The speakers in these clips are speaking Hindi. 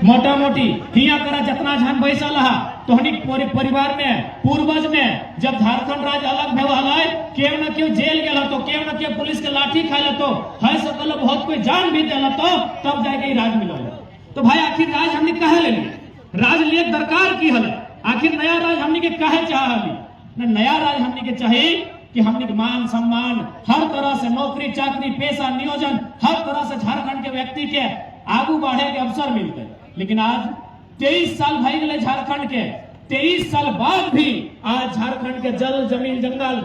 मोटा मोटी हिया करा जितना झन बैसा रहा तोहनी परिवार में पूर्वज में जब झारखंड राज्य अलग भेल केव न केव जेल गेल तो केव न केव पुलिस के लाठी खा लेतो है सकल बहुत कोई जान भी दे तो तब जाके राज मिलल। तो भाई आखिर राज हमने कहे लेनी राज लिए दरकार की हल आखिर नया राज हमने के कहे चाहली नया राज हमने के चाहिए कि हमने मान सम्मान हर तरह से नौकरी चाकरी पेशा नियोजन हर तरह से झारखंड के व्यक्ति के आगू बढ़े के अवसर मिलते। लेकिन आज 23 साल भई गए झारखंड के 23 साल बाद भी आज झारखंड के जल जमीन जंगल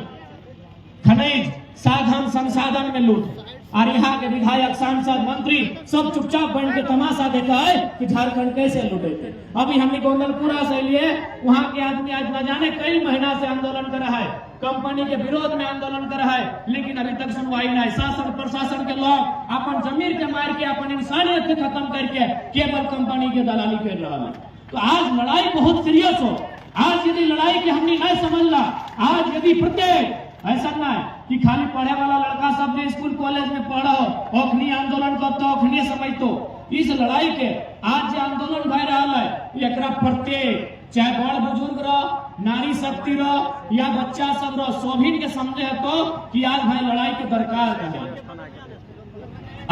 खनिज साधन संसाधन में लूट और यहाँ के विधायक सांसद मंत्री सब चुपचाप बन के तमाशा देखा है कि झारखंड कैसे लूटे थे। अभी हमने गोंदलपुरा से लिए वहाँ के आदमी आज न जाने कई महीना से आंदोलन कर रहा है कंपनी के विरोध में आंदोलन कर रहा है लेकिन अभी तक सुनवाई नहीं। शासन प्रशासन के लोग अपन जमीर के मार के अपन इंसानियत के खत्म करके केवल कंपनी के दलाली कर रहा है। तो आज लड़ाई बहुत सीरियस हो। आज यदि लड़ाई की हमने नहीं समझला आज यदि प्रत्येक ऐसा ना है कि खाली पढ़े वाला लड़का सब जो स्कूल कॉलेज में पढ़ो ओखनी आंदोलन करते ओखनी समय तो इस लड़ाई के आज जो आंदोलन भय रहा है एकरा प्रत्येक चाहे बड़ बुजुर्ग रहो नारी शक्ति रहो या बच्चा सब रहो सभी के समझे तो कि आज भाई लड़ाई के दरकार है।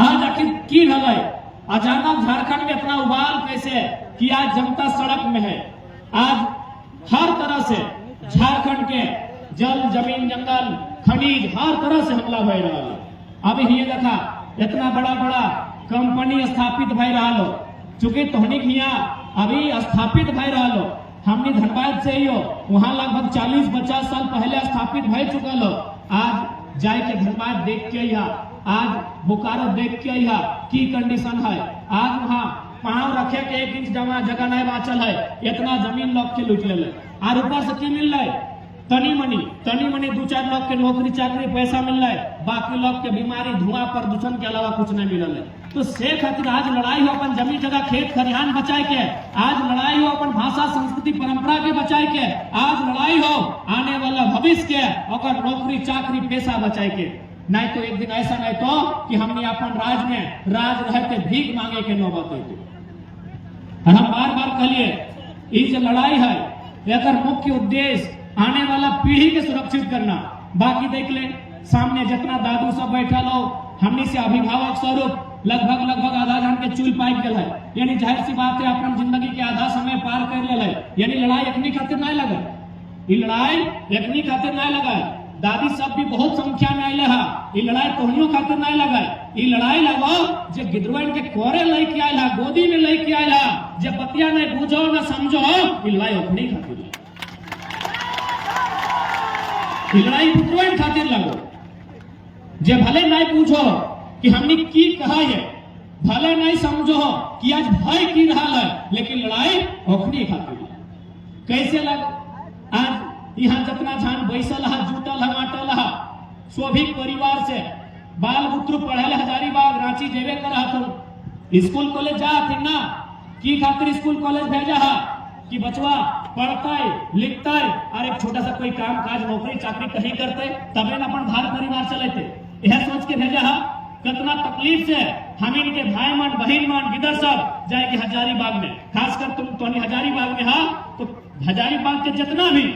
आज आखिर की भले अचानक झारखंड में इतना उबाल कैसे है कि आज जनता सड़क में है। आज हर तरह से झारखंड के जल जमीन जंगल खनिज हर तरह से हमला भय रहा है। अभी ये देखा इतना बड़ा बड़ा कंपनी स्थापित भय रहा लो चूंकि तोहनी यहाँ अभी स्थापित भय रहा लो हमने धनबाद से ही हो वहां लगभग 40-50 साल पहले स्थापित भय चुका लो। आज जाए के धनबाद देख के या आज बोकारो देख के या की कंडीशन है। आज वहाँ पाँव रखे के 1 इंच जगह नहीं बाचल है इतना जमीन लोग के लूट ले और ऊपर से की मिल रहा है तनी मनी 2-4 लोग के नौकरी चाकरी पैसा मिल रहा है बाकी लोग के बीमारी धुआं प्रदूषण के अलावा कुछ नहीं मिल रहा है। तो से खातिर आज लड़ाई हो अपन जमीन जगह खेत खरिहान बचाए के आज लड़ाई हो अपन भाषा संस्कृति परंपरा के बचाए के आज लड़ाई हो आने वाला भविष्य के और नौकरी चाकरी पैसा बचाए के। नहीं तो एक दिन ऐसा नहीं तो कि हमने अपन राज में राज रहते भीख मांगे के नौबत है। हम बार बार कहलिए ये जो लड़ाई है एक मुख्य उद्देश्य आने वाला पीढ़ी के सुरक्षित करना। बाकी देख ले सामने जितना दादू सब बैठा लो हमने से अभिभावक स्वरूप लगभग आधा घंटे के चूल पाइप गल है यानी जाहिर सी बात है अपन जिंदगी के आधा समय पार कर ले यानी लड़ाई अपनी खातिर नहीं लगा ये लड़ाई अपनी खातिर नहीं लगा। दादी सब भी बहुत संख्या में आये हा ये लड़ाई तोहनियों खातिर नहीं लगा ये लड़ाई लगो जो गिदरवन के कोरे लेके आये गोदी में लेके आये जब बतिया नहीं बूझो न समझो ये लड़ाई अपनी खातिर लड़ाई पुत्रवन खातिर लगो जे भले नहीं पूछो कि हमने की कहा है भले नहीं समझो कि आज भय की रहा है लेकिन लड़ाई ओखनी खातिर कैसे लग। आज यहाँ जितना झान बैसल है जुटल है माटल है स्वाभिक परिवार से बाल बुत्र पढ़े हजारीबाग रांची जेबे कर तुम स्कूल कॉलेज जा फिर ना की खातिर स्कूल कॉलेज भेजा है कि बचवा पढ़ता है लिखता है और एक छोटा सा कोई काम काज नौकरी चाकरी कहीं करते तबे न अपन घर परिवार चलते यह सोच के भेजा है। कितना तकलीफ से हम इनके भाई मान बहन मान गिदर सब जाएगी हजारीबाग में खासकर तुम तो हजारीबाग में हा तो हजारीबाग के जितना भी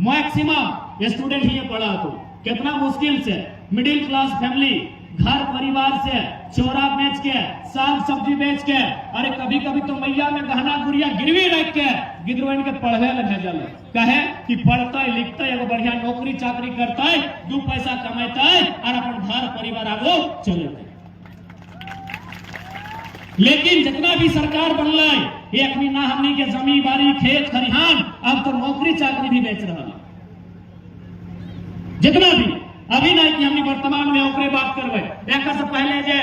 मैक्सिमम स्टूडेंट ही पढ़ा तो कितना मुश्किल से मिडिल क्लास फैमिली घर परिवार से चोरा बेच के साग सब्जी बेच के अरे कभी कभी तो मैया में गहना गुड़िया गिरवी रख के गिदरवन के पढ़े ले भेजल कहे कि पढ़ता है लिखता है एगो बढ़िया नौकरी चाकरी करता है 2 पैसा कमाता है और अपन घर परिवार आगो चलते। लेकिन जितना भी सरकार बन रहा है ये अपनी ना हमनी के जमीन बाड़ी खेत खरिहान अब तो नौकरी चाकरी भी बेच रहा है जितना भी अभी नहीं कि हमने वर्तमान में ओकरे बात करवे एक से पहले जे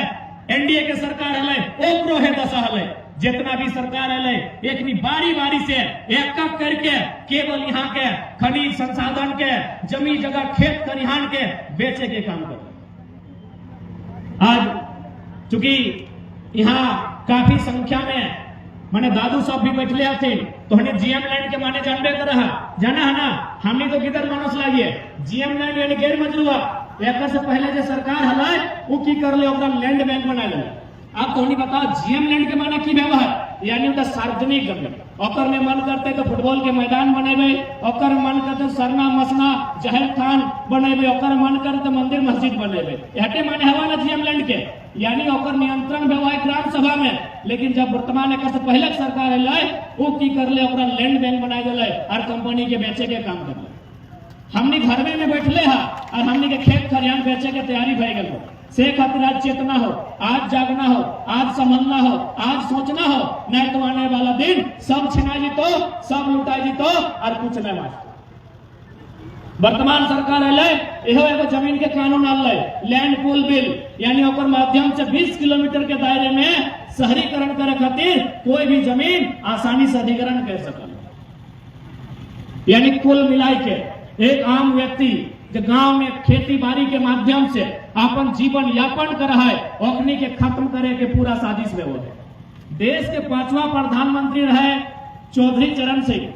एनडीए के सरकार हले ओकरो है दशा हले जितना भी सरकार हले एक बारी बारी से एक करके केवल यहाँ के खनिज संसाधन के जमीन जगह खेत खरिहान के बेचे के काम कर। आज चूंकि यहाँ काफी संख्या में माने दादू सब भी बैठले थे तो हमने जीएम लैंड के माने जानबे कर रहा जाना है ना हमने तो किधर मानस लागिए जीएम लैंड यानी गैर मजरूआ एक से पहले जो सरकार हलाय वो की कर ले ओकरा लैंड बैंक बना ले। आप तो नहीं बताओ जीएम लैंड के माने की व्यवहार यानी उनका सार्वजनिक जमीन ओकर में मन करते तो फुटबॉल के मैदान बनेबे, ओकर मन करते सरना मसना जहर खान बनेबे, ओकर मन करते मंदिर मस्जिद बनेबे। हटे माने हवा ना जीएम लैंड के, यानी ओकर नियंत्रण व्यवहार ग्राम सभा में। लेकिन जब वर्तमान एक से पहले सरकार है वो की कर ले, ओकरा लैंड बैंक बना दिले और कंपनी के बेचे के काम कर ले। हमनी घर में बैठले हा और हमनी के खेत खलिहान बेचे के तैयारी भय गल हो। से खातिर आज चेतना हो, आज जागना हो, आज समझना हो, आज सोचना हो, नहीं तो आने वाला दिन सब छिना जी तो सब लुटा जी तो और कुछ नहीं बात। वर्तमान सरकार है एहो एगो जमीन के कानून आल लैंड पूल बिल, यानी ओकर माध्यम से 20 किलोमीटर के दायरे में शहरीकरण करे खातिर कोई भी जमीन आसानी से अधिग्रहण कर सकल। यानी कुल मिलाई के एक आम व्यक्ति जो गांव में खेती बाड़ी के माध्यम से अपन जीवन यापन कर रहा है, ओकनी के खत्म करे के पूरा साजिश में वो है। देश के 5वां प्रधानमंत्री रहे चौधरी चरण सिंह,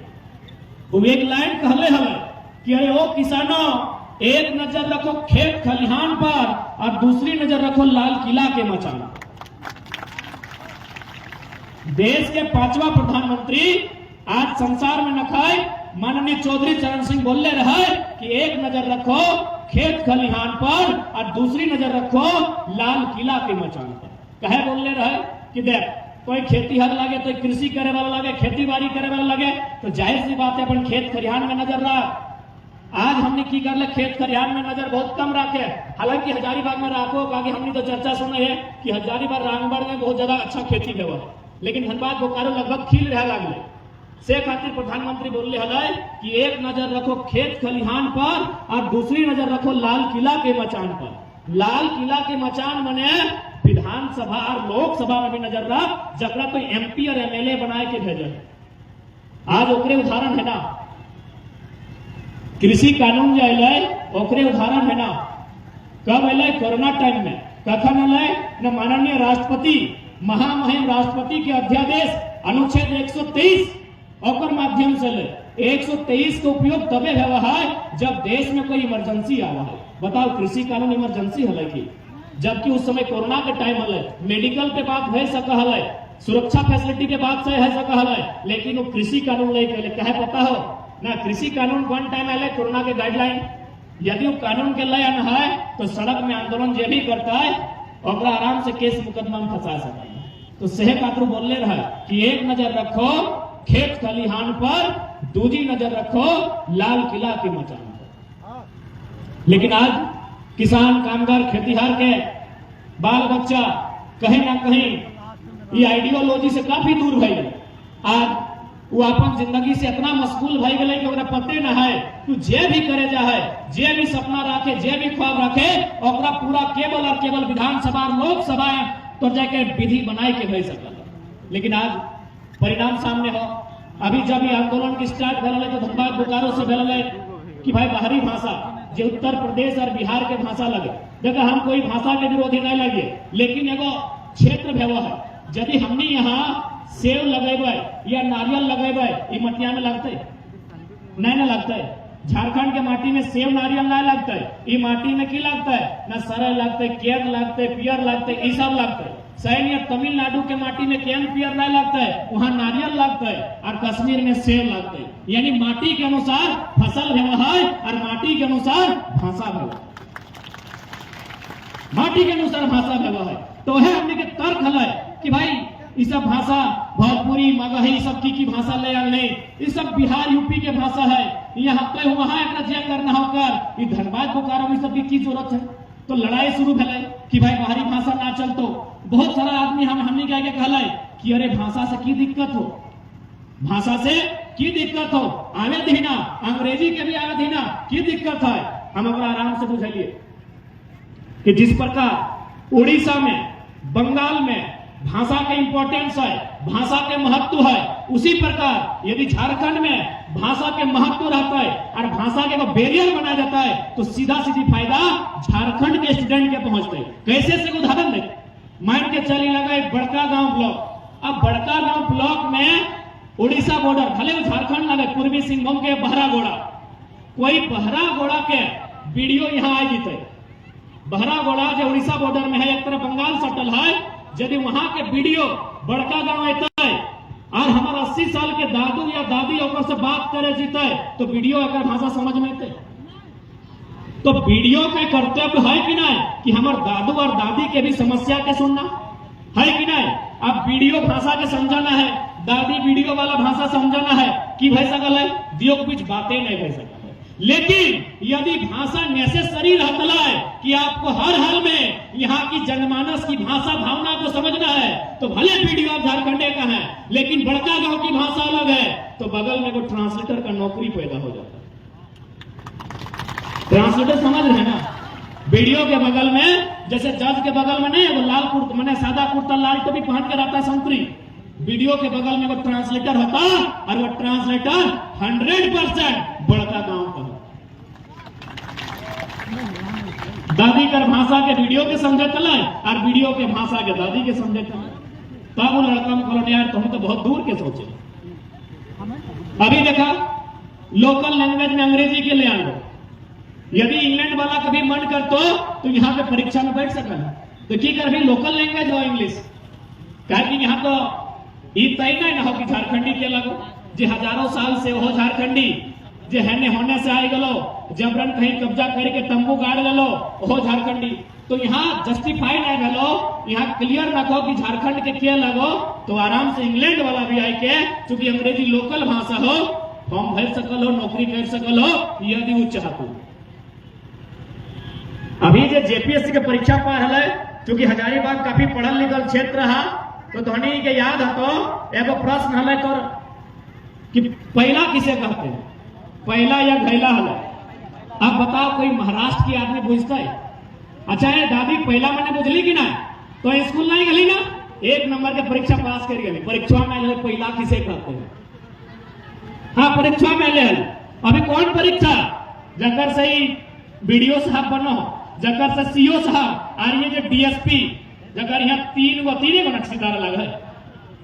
वो एक लाइन कहले हवे कि अरे ओ किसानों, एक नजर रखो खेत खलिहान पर और दूसरी नजर रखो लाल किला के मचान। देश के 5वां प्रधानमंत्री आज संसार में न खाए माननीय चौधरी चरण सिंह बोलने रहे कि एक नजर रखो खेत खलिहान पर और दूसरी नजर रखो लाल किला के मचान पर। कहे बोलने रहे कि देख कोई खेती हर लगे तो कृषि करे वाला लगे, खेती बाड़ी करे वाला लगे, तो जाहिर सी बात है अपन खेत खलिहान में नजर रख। आज हमने की कर ले खेत खलिहान में नजर बहुत कम रखे। हालांकि हजारीबाग में राखो, आगे हमने तो चर्चा सुने है कि हजारीबाग रामगढ़ में बहुत ज्यादा अच्छा खेती हुआ है, लेकिन धनबाद बोकारो लगभग खिल रहा लगले। से खातिर प्रधानमंत्री बोलले हले कि एक नजर रखो खेत खलिहान पर और दूसरी नजर रखो लाल किला के मचान पर। लाल किला के मचान बने विधानसभा और लोकसभा में भी नजर रख, जकरा कोई एमपी और एमएलए बनाए के भेजे। आज ओकरे उदाहरण है ना कृषि कानून जो अल ओकरे उदाहरण है ना। कब अल? कोरोना टाइम में। कखन अल? न माननीय राष्ट्रपति महामहिम राष्ट्रपति के अध्यादेश अनुच्छेद 123 और माध्यम से 123 का उपयोग तबे हुआ है जब देश में कोई इमरजेंसी आवा है। बताओ कृषि कानून इमरजेंसी है कि? जबकि उस समय कोरोना के टाइम है, मेडिकल पे बात भय सका है, सुरक्षा फैसिलिटी के बात से है सका है, लेकिन वो कृषि कानून नहीं कहले। कहे पता हो ना, कृषि कानून वन टाइम आए कोरोना के गाइडलाइन, यदि वो कानून के लय न है तो सड़क में आंदोलन जो भी करता है और आराम से केस मुकदमा में फंसा सकता है। तो सेह कातरू बोलने रहा कि एक नजर रखो खेत खलिहान पर, दूसरी नजर रखो लाल किला के मचान पर। लेकिन आज किसान कामगार खेतीहार के बाल बच्चा कहीं ना कहीं ये आइडियोलॉजी से काफी दूर भय गए। आज वो अपन जिंदगी से इतना मशगूल भय गए कि ओकरा पते न है कि जे भी करे जा है, जे भी सपना रखे, जे भी ख्वाब रखे, ओकरा पूरा केवल और केवल विधानसभा लोकसभा तो जाके विधि बनाए के भेज सकता। लेकिन आज परिणाम सामने हो। अभी जब ये आंदोलन की स्टार्ट भेल तो धनबाद बोकारो से भेल कि भाई बाहरी भाषा जो उत्तर प्रदेश और बिहार के भाषा लगे। देखो हम कोई भाषा के विरोधी नहीं लगे, लेकिन एगो क्षेत्र भेव है। यदि हमने यहाँ सेव लगेबे या नारियल लगेबे, ये मटिया में लगते नहीं ना लगता है। झारखंड के माटी में सेव नारियल नहीं लगता है, ये माटी में की लगता है ना सरल लगता है, केन लगता है, पियर लगता है, ये सब लगता है। सैन्य तमिलनाडु के माटी में केन पियर नहीं लगता है, वहां नारियल लगता है, और कश्मीर में सेव लगता है। यानी माटी के अनुसार फसल है और माटी के अनुसार भाषा है, माटी के अनुसार भाषा है। तो है हमने के तर्क है कि भाई ये सब भाषा भोजपुरी मगही सब की भाषा ले आने, ये सब बिहार यूपी के भाषा है, यहाँ पे वहां एक जे करना होकर ये धनबाद बोकारो में सब की जरूरत है। तो लड़ाई शुरू भले कि भाई बाहरी भाषा ना चल। तो बहुत सारा आदमी हमने क्या कहला कि अरे भाषा से की दिक्कत हो, भाषा से की दिक्कत हो, आवे दीना अंग्रेजी के भी आवे दीना की दिक्कत है। हम अपना आराम से बुझलिए कि जिस प्रकार उड़ीसा में बंगाल में भाषा के इंपॉर्टेंस है, भाषा के महत्व है, उसी प्रकार यदि झारखंड में भाषा के महत्व रहता है और भाषा के बैरियर बनाया जाता है तो सीधा सीधी फायदा झारखंड के स्टूडेंट के पहुंचते हैं। कैसे से उदाहरण दें, मान के चली लगा एक बड़का गांव ब्लॉक। अब बड़का गांव ब्लॉक में उड़ीसा बॉर्डर भले झारखंड लगे, पूर्वी सिंहभूम के बहरागोड़ा, कोई बहरागोड़ा के वीडियो यहाँ आ जीते। बहरागोड़ा जो उड़ीसा बॉर्डर में है, एक तरफ बंगाल सटल है, यदि वहां के वीडियो बड़का गांव आता है और हमारा 80 साल के दादू या दादी ओकर से बात करे जीते तो वीडियो अगर भाषा समझ में आते तो वीडियो के कर्तव्य है कि नहीं कि हमारे दादू और दादी के भी समस्या के सुनना है कि नहीं। अब वीडियो भाषा के समझाना है, दादी वीडियो वाला भाषा समझाना है कि भाई सकल है दियो के बीच बातें नहीं भाई सकल है। लेकिन यदि भाषा नेसेसरी रहता है कि आपको हर हाल में यहाँ की जनमानस की भाषा भावना को समझना है तो भले वीडियो आप झारखंडे का है लेकिन बड़का गांव की भाषा अलग है तो बगल में वो ट्रांसलेटर का नौकरी पैदा हो जाता है। ट्रांसलेटर समझ रहे हैं ना, वीडियो के बगल में जैसे जज के बगल में नहीं वो लाल कुर्ता मैंने सादा कुर्ता लाल टोपी पहन के रहता है संतरी, वीडियो के बगल में वो ट्रांसलेटर होता और वो ट्रांसलेटर 100% बड़का गांव का दादी कर भाषा के वीडियो के समझे चला और वीडियो के भाषा के दादी के समझे चला तब वो लड़का में बोलो यार तुम तो बहुत दूर के सोचे। अभी देखा लोकल लैंग्वेज में अंग्रेजी के ले आ लो, यदि इंग्लैंड वाला कभी मन करतो तो यहाँ पे परीक्षा में बैठ सकता तो की कर भी लोकल लैंग्वेज हो इंग्लिश कहे कि यहाँ तो ये तय नहीं ना हो कि झारखंडी के लगो जे हजारों साल से हो झारखंडी जे है होने से आई गलो जबरन कहीं कब्जा करके तंबू गाड़ गलो हो झारखंडी तो यहाँ जस्टिफाई नहीं गलो, यहाँ क्लियर रखो कि झारखंड के क्या लगो तो आराम से इंग्लैंड वाला भी आई के चूंकि अंग्रेजी लोकल भाषा हो फॉर्म भर सकल हो नौकरी कर सकल हो यदि वो चाहतो। अभी जो जेपीएससी के परीक्षा पार है चूंकि हजारीबाग काफी पढ़ल लिखल क्षेत्र रहा तो धोनी के याद है तो एगो प्रश्न है तो कि पहला किसे कहते हैं, पहला या घैला है। अब बताओ कोई महाराष्ट्र की आदमी पूछता है अच्छा है दादी पहला मैंने बुझली कि ना तो स्कूल नहीं गली ना 1 नंबर के परीक्षा पास कर गई परीक्षा में पहला किसे कहते हैं। हाँ परीक्षा में ले अभी कौन परीक्षा जकर सही वीडियो साहब बनो जकर से सीओ साहब और ये जो डीएसपी जकर यहाँ 3 गो नक्शेदार लगा है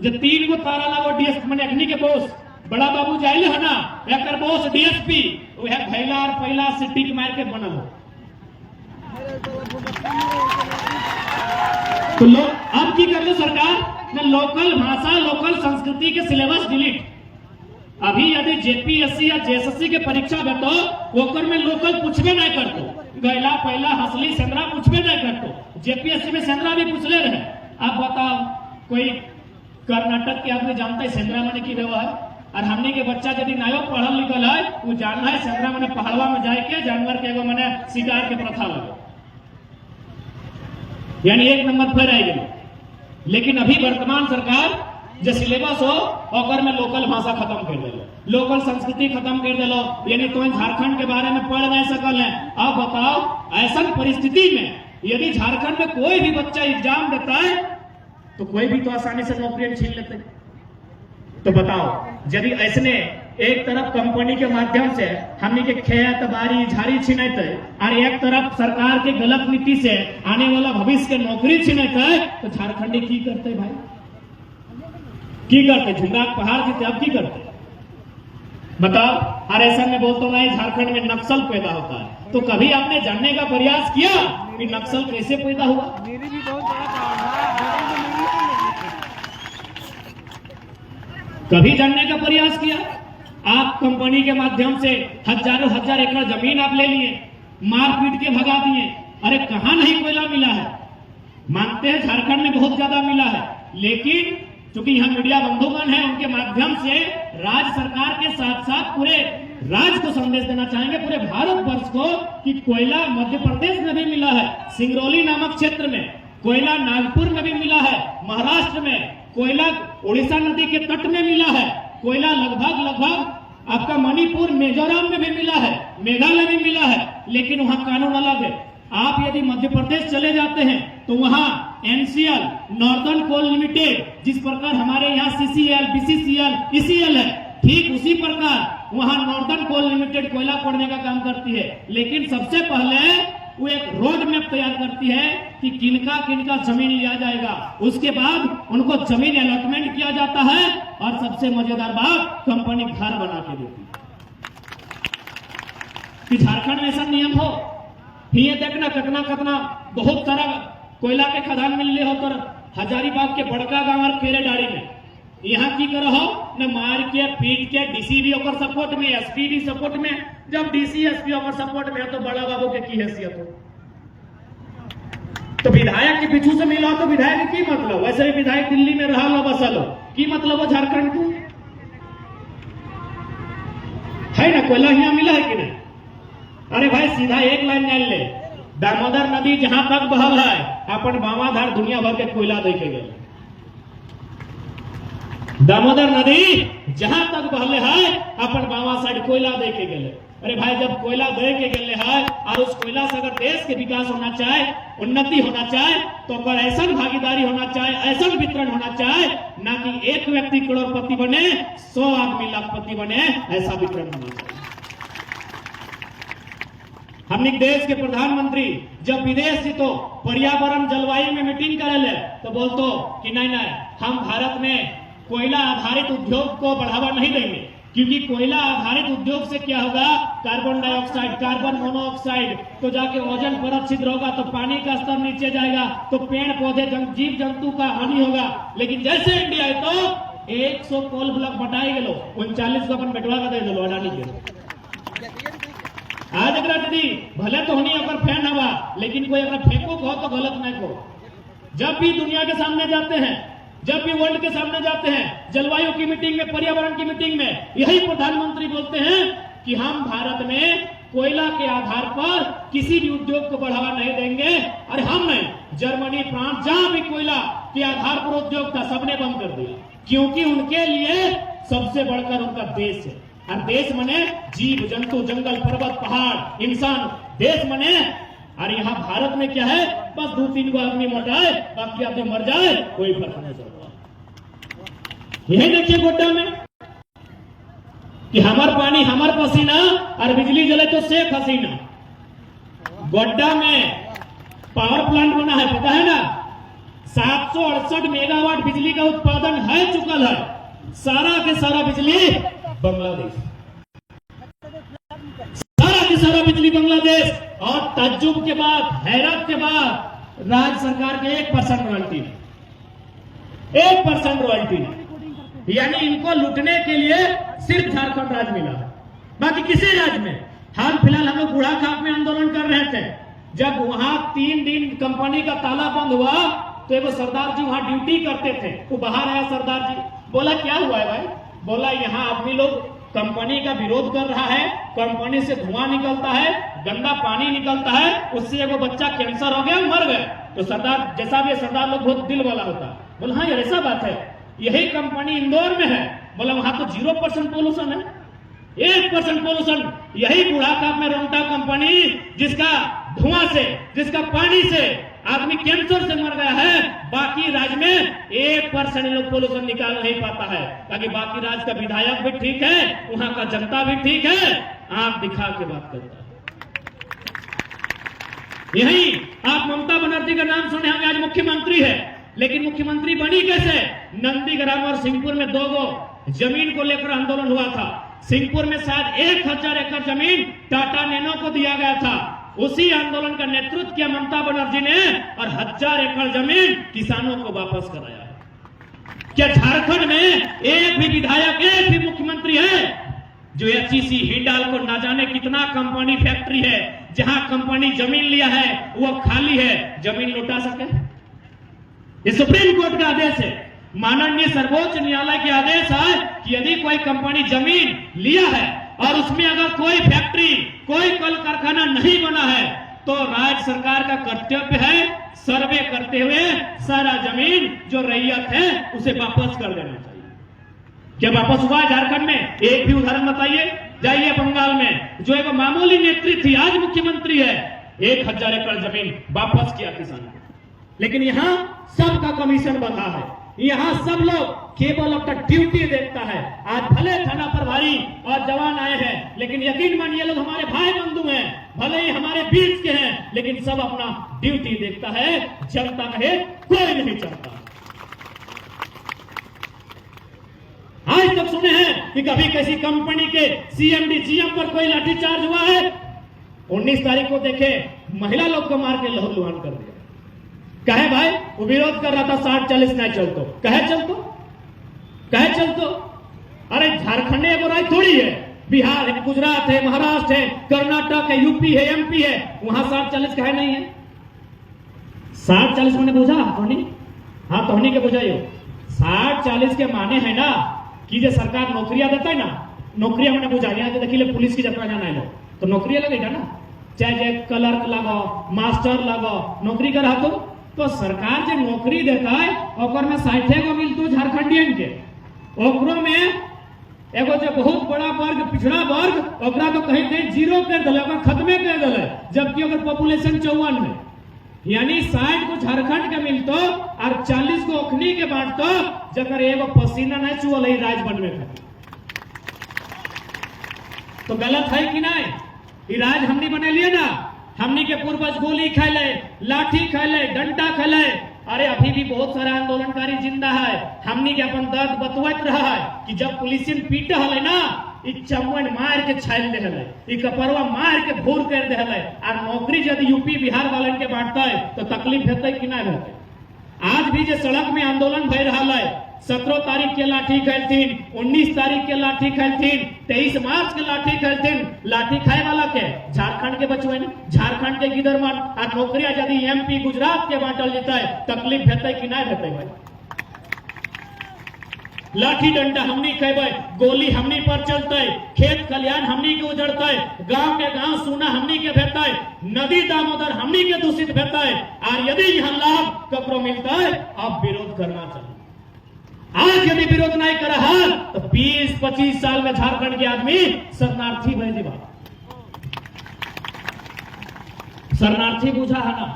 जो 3 गो तारा लगो डीएसपी मैंने अग्नि के बोस बड़ा बाबू जाइले है ना एक बोस डीएसपी वह भैला और पहला से टिक मार के बनल हो तो लोग अब की कर लो सरकार ने लोकल भाषा लोकल संस्कृति के सिलेबस डिलीट। अभी यदि जेपीएससी या जेएसएससी के परीक्षा देतो ओकर में लोकल पूछबे नहीं करतो गैला पहला हसली सेंद्रा पूछबे नहीं करतो जेपीएससी में सेंद्रा भी पूछले रहे। अब बताओ कोई कर्नाटक के आदमी जानता है सेंद्रा माने की व्यवहार और हमने के बच्चा यदि नायो पढ़ल लिखल है वो जानना है सेंद्रा माने पहाड़वा में जाए के जानवर के एगो माने शिकार के प्रथा लगे यानी 1 नंबर पर आई गई। लेकिन अभी वर्तमान सरकार जो सिलेबस हो ओकर में लोकल भाषा खत्म कर दिलो लोकल संस्कृति खत्म कर दिलो यानी तो झारखंड के बारे में पढ़ नहीं सकल है। अब बताओ ऐसा परिस्थिति में यदि झारखंड में कोई भी बच्चा एग्जाम देता है तो कोई भी तो आसानी से नौकरी छीन लेते। तो बताओ यदि ऐसने एक तरफ कंपनी के माध्यम से हमने के खेत बारी झाड़ी छिनते और एक तरफ सरकार के गलत नीति से आने वाला भविष्य के नौकरी छिनते तो झारखंडी की करते भाई की करते झुंगा पहाड़ जीते अब की करते बताओ। और ऐसा में बोलता नहीं झारखंड में नक्सल पैदा होता है तो कभी आपने जानने का प्रयास किया कि नक्सल कैसे पैदा हुआ। कभी जानने का प्रयास किया। आप कंपनी के माध्यम से हजारों हजार एकड़ जमीन आप ले लिए मारपीट के भगा दिए। अरे कहां नहीं कोयला मिला है, मानते हैं झारखंड में बहुत ज्यादा मिला है लेकिन क्योंकि यहाँ मीडिया बंधुगण है उनके माध्यम से राज्य सरकार के साथ साथ पूरे राज्य को संदेश देना चाहेंगे पूरे भारतवर्ष को कि कोयला मध्य प्रदेश में भी मिला है, सिंगरौली नामक क्षेत्र में कोयला नागपुर में भी मिला है, महाराष्ट्र में कोयला उड़ीसा नदी के तट में मिला है, कोयला लगभग आपका मणिपुर मिजोरम में भी मिला है, मेघालय में मिला है, लेकिन वहां कानून अलग है। आप यदि मध्य प्रदेश चले जाते हैं तो वहां एनसीएल नॉर्दर्न कोल लिमिटेड जिस प्रकार हमारे यहाँ सीसीएल बीसीसीएल ईसीएल है ठीक उसी प्रकार वहां नॉर्दर्न कोल लिमिटेड कोयला खोदने का काम करती है। लेकिन सबसे पहले वो एक रोड मैप तैयार करती है कि किनका किनका जमीन लिया जाएगा, उसके बाद उनको जमीन अलॉटमेंट किया जाता है और सबसे मजेदार बात कंपनी घर बना के देती है। कि झारखंड में ऐसा नियम हो ये देखना कतना बहुत सारा कोयला के खदान मिल रहे हो तो हजारीबाग के बड़का गांव और केरेडारी में यहाँ की करो हो न मार के पीट के डीसी भी ओकर सपोर्ट में, एसपी भी सपोर्ट में। जब डीसी एसपी ओकर सपोर्ट में है तो बड़ा बाबू के की हैसियत हो? तो विधायक के पीछू से मिला तो विधायक की मतलब? वैसे भी विधायक दिल्ली में रहा लो बसा लो, की मतलब हो झारखंड को? है ना, कोयला यहाँ मिला है कि नहीं? अरे भाई सीधा एक लाइन जान ले, दामोदर नदी जहां तक बहल है अपन बामाधार दुनिया भर के कोयला दे के गए। दामोदर नदी जहां तक बहले है अपन बामा साइड कोयला दे के गए। अरे भाई जब कोयला दे के गए है और उस कोयला से अगर देश के विकास होना चाहे, उन्नति होना चाहे, तो अगर ऐसा भागीदारी होना चाहे, ऐसा वितरण होना चाहे, ना कि एक व्यक्ति करोड़पति बने 100 आदमी लाखपति बने, ऐसा वितरण होना चाहिए। हमने देश के प्रधानमंत्री जब विदेश से तो पर्यावरण जलवायु में मीटिंग करे तो बोलतो कि नहीं नहीं हम भारत में कोयला आधारित उद्योग को बढ़ावा नहीं देंगे, क्योंकि कोयला आधारित उद्योग से क्या होगा, कार्बन डाइऑक्साइड, कार्बन मोनोऑक्साइड तो जाके ओजोन परत छिद्र होगा, तो पानी का स्तर नीचे जाएगा, तो पेड़ पौधे जीव जंतु का हानि होगा। लेकिन जैसे इंडिया है तो 100 कोल ब्लॉक बटाई गलो, 39 को अपन बेटवा का दे दो अडानी के। आज अगर दीदी भले तो होनी अगर फैन हवा, लेकिन कोई अगर फेंको कहो तो गलत नहीं को। जब भी दुनिया के सामने जाते हैं, जब भी वर्ल्ड के सामने जाते हैं, जलवायु की मीटिंग में, पर्यावरण की मीटिंग में, यही प्रधानमंत्री बोलते हैं कि हम भारत में कोयला के आधार पर किसी भी उद्योग को बढ़ावा नहीं देंगे। और हम नहीं, जर्मनी, फ्रांस, जहां भी कोयला के आधार पर उद्योग था सबने बंद कर दिया, क्योंकि उनके लिए सबसे बढ़कर उनका देश है। और देश मने जीव जंतु, जंगल, पर्वत, पहाड़, इंसान, देश मने। और यहाँ भारत में क्या है, बस 2-3 को आदमी मर बाकी आदमी मर जाए, कोई फर्क नहीं पड़ता। यही देखिए गोड्डा में कि हमार पानी हमार पसीना और बिजली जले तो शेख हसीना। गोड्डा में पावर प्लांट बना है, पता है ना, 768 मेगावाट बिजली का उत्पादन है चुकल है। सारा के सारा बिजली बांग्लादेश, सारा की सारा बिजली बांग्लादेश। और ताज्जुब के बाद, हैरत के बाद, राज्य सरकार के 1% रॉयल्टी, 1% रॉयल्टी, यानी इनको लूटने के लिए सिर्फ झारखंड राज्य मिला, बाकी किसी राज्य में। हाल फिलहाल हम लोग बूढ़ा खाप में आंदोलन कर रहे थे, जब वहां 3 दिन कंपनी का ताला बंद हुआ तो एगो सरदार जी वहां ड्यूटी करते थे, वो बाहर आया सरदार जी, बोला क्या हुआ है भाई? बोला यहाँ आदमी लोग कंपनी का विरोध कर रहा है, कंपनी से धुआं निकलता है, गंदा पानी निकलता है, उससे एगो बच्चा कैंसर हो गया, मर गया। तो सरदार जैसा भी सरदार लोग बहुत दिल वाला होता, बोला हाँ यार ऐसा बात है, यही कंपनी इंदौर में है। बोला वहां तो 0% पोल्यूशन है, 1% पोल्यूशन। यही बुढ़ाखाप में रोंटा कंपनी, जिसका धुआं से, जिसका पानी से आदमी कैंसर से मर गया है, बाकी राज्य में 1% लोग पोल्यूशन निकाल नहीं पाता है। ताकि बाकी राज्य का विधायक भी ठीक है, वहां का जनता भी ठीक है, आंख दिखा के बात करता है। यही आप ममता बनर्जी का नाम सुने होंगे, आज मुख्यमंत्री है, लेकिन मुख्यमंत्री बनी कैसे? नंदीग्राम और सिंहपुर में 2 गो जमीन को लेकर आंदोलन हुआ था। सिंहपुर में शायद 1000 एकड़ जमीन टाटा नैनो को दिया गया था। उसी आंदोलन का नेतृत्व किया ममता बनर्जी ने, और 1000 एकड़ जमीन किसानों को वापस कराया। क्या झारखंड में एक भी विधायक, एक भी मुख्यमंत्री है जो एचईसी हिंडाल्को ना जाने कितना कंपनी फैक्ट्री है, जहां कंपनी जमीन लिया है वो खाली है, जमीन लौटा सके? ये सुप्रीम कोर्ट का आदेश है, माननीय सर्वोच्च न्यायालय के आदेश है कि यदि कोई कंपनी जमीन लिया है और उसमें अगर कोई फैक्ट्री, कोई कल कारखाना नहीं बना है, तो राज्य सरकार का कर्तव्य है सर्वे करते हुए सारा जमीन जो रैयत है उसे वापस कर देना चाहिए। क्या वापस हुआ झारखंड में? एक भी उदाहरण बताइए। जाइए बंगाल में, जो एक मामूली नेत्री थी, आज मुख्यमंत्री है, 1000 एकड़ जमीन वापस किया किसान को। लेकिन यहाँ सबका कमीशन बढ़ा है, यहाँ सब लोग केवल अपना ड्यूटी देखता है। आज भले थाना प्रभारी और जवान आए हैं, लेकिन यकीन मानिए लोग हमारे भाई बंधु हैं, भले ही हमारे बीच के हैं, लेकिन सब अपना ड्यूटी देखता है, जनता कहे कोई नहीं चाहता। आज तक सुने हैं कि कभी किसी कंपनी के सीएमडी, जीएम पर कोई लाठीचार्ज हुआ है? 19 तारीख को देखे महिला लोग को मार के लहूलुहान कर दिया। कहे भाई वो विरोध कर रहा था 60-40 नहीं चलतो, कहे चलतो कहे चलतो। अरे झारखंड एगो राज्य थोड़ी है, बिहार है, गुजरात है, महाराष्ट्र है, कर्नाटक है, यूपी है, एमपी है, वहां 60-40 कहे नहीं है। 60-40 मैंने बुझा तोहनी, हाँ तोहनी के बुझाइयो। 60-40 के माने है ना कि जो सरकार नौकरियां देता है ना, नौकरियां मैंने बुझा। यहाँ देखिए पुलिस की जतना जाना है तो नौकरियां लगेगा ना, चाहे क्लर्क लगो, मास्टर लगो, नौकरी कर रहा तो सरकार जो नौकरी देता है और में 60 को मिलतो झारखंडियन के, ओकरो में एगो जो बहुत बड़ा वर्ग, पिछड़ा वर्ग, ओकरा तो कहीं कहीं जीरो कर दिले, खत्मे कर दिले, जबकि अगर पॉपुलेशन 54 है। यानी 60 को झारखंड के मिलतो और 40 को ओखनी के बांटतो, जकर एगो पसीना नहीं चुअल है राज बनवे का। तो गलत है कि नहीं? राज हमने बने लिए ना, हमनी के पूर्वज गोली खेले, लाठी खेले, डंडा खेले। अरे अभी भी बहुत सारा आंदोलनकारी जिंदा है। हमनी के अपन दर्द बतवत रहा है कि जब पुलिसिन पीटे हले ना, इ चमन मार के छाल दे हले, इ कपरवा मार के भूर कर दे हले। और नौकरी यदि यूपी बिहार वालन के बांटता है तो तकलीफ हेतै कि ना हेतै? आज भी जो सड़क में आंदोलन भय रहा है, 17 तारीख के लाठी खेलतीन, 19 तारीख के लाठी खेलतीन, 23 मार्च के लाठी खेलतीन। लाठी खाए वाला के झारखंड के बचवे, झारखंड के गिदरमन और नौकरियां यदि एमपी गुजरात के बांटल जेता है, तकलीफ हेतै कि ना हेतै भाई? लाठी डंडा हमनी खेबै, गोली हमनी पर चलते, खेत खलियान हमनी के उजड़ते, गांव के गांव सूना हमनी के भेटै, नदी दामोदर हमनी के दूषित भेटै। और यदि यहाँ लाभ ककरो मिलता है, अब विरोध करना चाहिए। आज यदि विरोध नहीं करा तो 20-25 साल में झारखंड के आदमी शरणार्थी बन जाएगा। शरणार्थी बुझा है ना?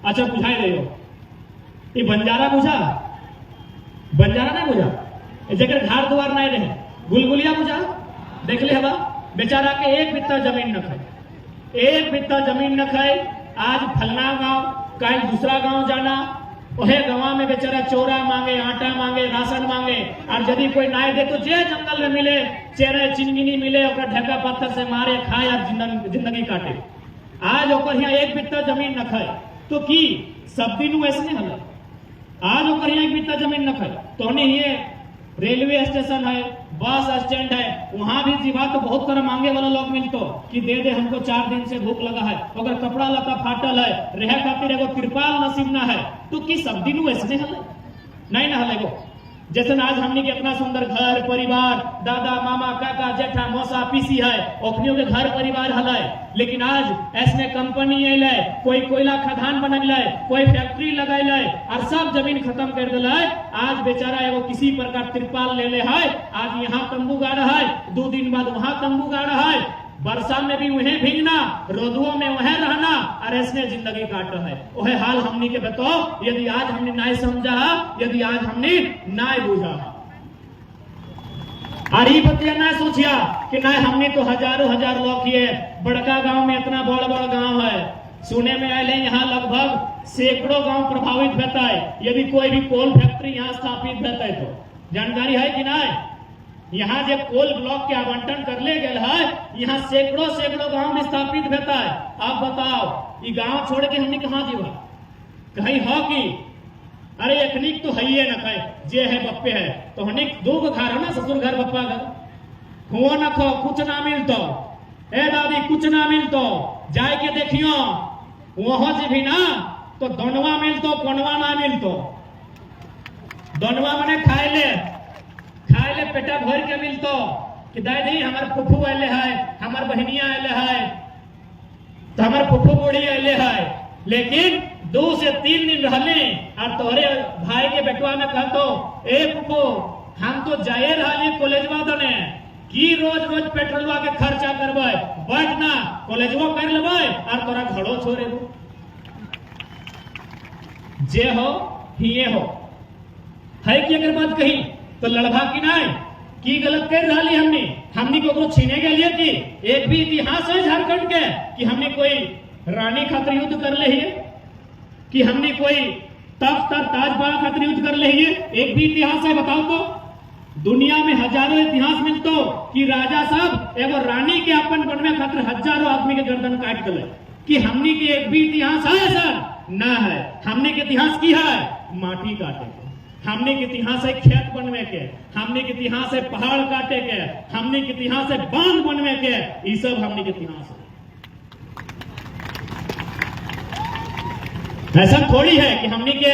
अच्छा बुझाई रही हो, ये बंजारा बुझा? बंजारा नहीं बुझा? जगह घर द्वार नहीं रहे, गुलगुलिया बुझा? देख ले हवा बेचारा के एक बित्ता जमीन न खाए, एक बित्ता जमीन न खाए। आज फलना गांव, कल दूसरा गांव जाना, वह गांव में बेचारा चोरा मांगे, आटा मांगे, राशन मांगे। और यदि कोई नाय दे तो जे जंगल में मिले, चेहरे चिंगिनी मिले, ढेका पत्थर से मारे, खाए और जिंदगी काटे। आज ओकर यहाँ एक बित्ता जमीन न खाए तो की सब दिन वैसे हल। आज ओकर यहाँ एक बित्ता जमीन न खाए तो ये रेलवे स्टेशन है, बस स्टैंड है, वहां भी जीवा तो बहुत सारा मांगे वाला लोग मिलतो कि दे हमको 4 दिन से भूख लगा है, अगर कपड़ा लता फाटल है, रह खातिर एगो तिरपाल नसीब ना है तो कि सब दिन वैसे हल नहीं ना हल। जैसे आज हमने के इतना सुंदर घर परिवार, दादा मामा काका जेठा मौसा पीसी है, ओखनियों के घर परिवार हल है। लेकिन आज ऐसने कंपनी अल, कोई कोयला खदान बनल, कोई फैक्ट्री लगल और सब जमीन खत्म कर दिल। आज बेचारा एगो किसी प्रकार तिरपाल ले ले है, आज यहाँ तंबू गाड़ा है, 2 दिन बाद वहां तंबू गाड़ा है, वर्षा में भी वहीं भीगना, रोधुओं में वहीं रहना और ऐसने जिंदगी काट है। वह हाल हमनी के बताओ, यदि आज हमने ना समझा, यदि आज हमने ना बुझा और ये बतिया ना सोचिया कि ना हमने तो हजारों हजार लोग किए। बड़का गांव में इतना बड़ा बड़ा गांव है, सुने में आए यहाँ लगभग सैकड़ों गांव प्रभावित होता है यदि कोई भी कोल फैक्ट्री यहाँ स्थापित होता है तो। जानकारी है कि ना? यहाँ जब कोल ब्लॉक के आवंटन कर ले गए है, यहाँ सैकड़ों गांव में स्थापित होता है। अब बताओ ये गांव छोड़ के हमने कहाँ जीवा? कहीं हो कि अरे एखनिक तो है ही न कहे जे है बप्पे है तो हनिक 2 घर है ना, ससुर घर बप्पा घर, हुआ न खो कुछ ना मिलतो, ए दादी कुछ ना मिलतो, जाए के देखियो वहां जे भी ना तो दोनवा मिलतो, कोनवा ना मिलतो। दोनवा मने खाए ले पेटा भर के मिलतो कि दादी हमार फुफू आले है, हमार बहनिया आले है, तो हमार फुफू बूढ़ी आले है। लेकिन 2 से 3 दिन रहले और तोहरे भाई के बेटवा में कहतो, ए फुफू हम तो जाए रहा कॉलेजवा दने की रोज पेट्रोलवा के खर्चा करबे, बैठ ना कॉलेजवा कर लेबे और तोरा घड़ो छोड़े दो। जे हो हिये हो है कि अगर बात कही तो लड़भा की नहीं की गलत कर रही हमने को छीने के लिए कि एक भी इतिहास है झारखंड के कि हमने कोई रानी खातिर युद्ध कर ले है, कि हमने कोई तख्त ताजमहल खातिर युद्ध कर ले है? एक भी इतिहास है बताओ तो? दुनिया में हजारों इतिहास मिलतो कि राजा साहब एगो रानी के अपन बनवे खातिर हजारों आदमी के गर्दन काट गए। कि हमने के एक भी इतिहास है सर? ना है। हमने के इतिहास की है माटी काटे, हमने के इतिहास है खेत बनवे के, हमने के इतिहास है पहाड़ काटे के, हमने के इतिहास है बांध बनवे के, ये सब हमने के इतिहास है। ऐसा थोड़ी है कि हमने के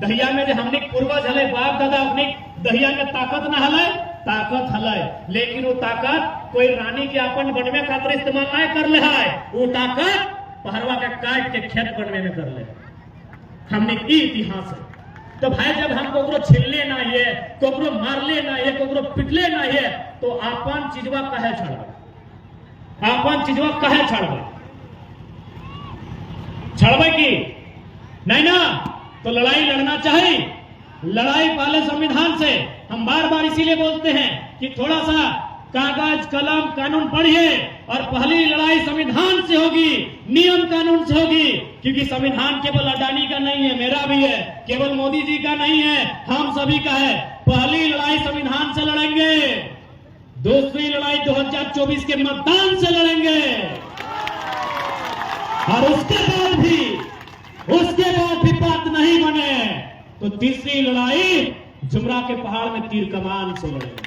दहिया में जो हमने पूर्वज हले बाप दादा अपने दहिया में ताकत ना हले, ताकत हले, लेकिन वो ताकत कोई रानी के अपन बनवे खातिर इस्तेमाल नहीं कर ले है, वो ताकत पहरवा के काट के खेत बनवे में कर ले। हमने की इतिहास है। तो भाई जब हम कोकरो छिलले ना ये, कोकरो मारले ना ये, कोकरो पिटले ना ये, तो अपन चीजवा कहे छड़बे, अपन चीजवा कहे छड़बे, छड़बे की नहीं ना। तो लड़ाई लड़ना चाहिए, लड़ाई पहले संविधान से। हम बार बार इसीलिए बोलते हैं कि थोड़ा सा कागज कलम कानून पढ़िए, और पहली लड़ाई संविधान से होगी, नियम कानून से होगी, क्योंकि संविधान केवल अडानी का नहीं है, मेरा भी है, केवल मोदी जी का नहीं है, हम सभी का है। पहली लड़ाई संविधान से लड़ेंगे, दूसरी लड़ाई 2024 के मतदान से लड़ेंगे, और उसके बाद भी बात नहीं बने तो तीसरी लड़ाई जुमरा के पहाड़ में तीर कमान से लड़ेंगे।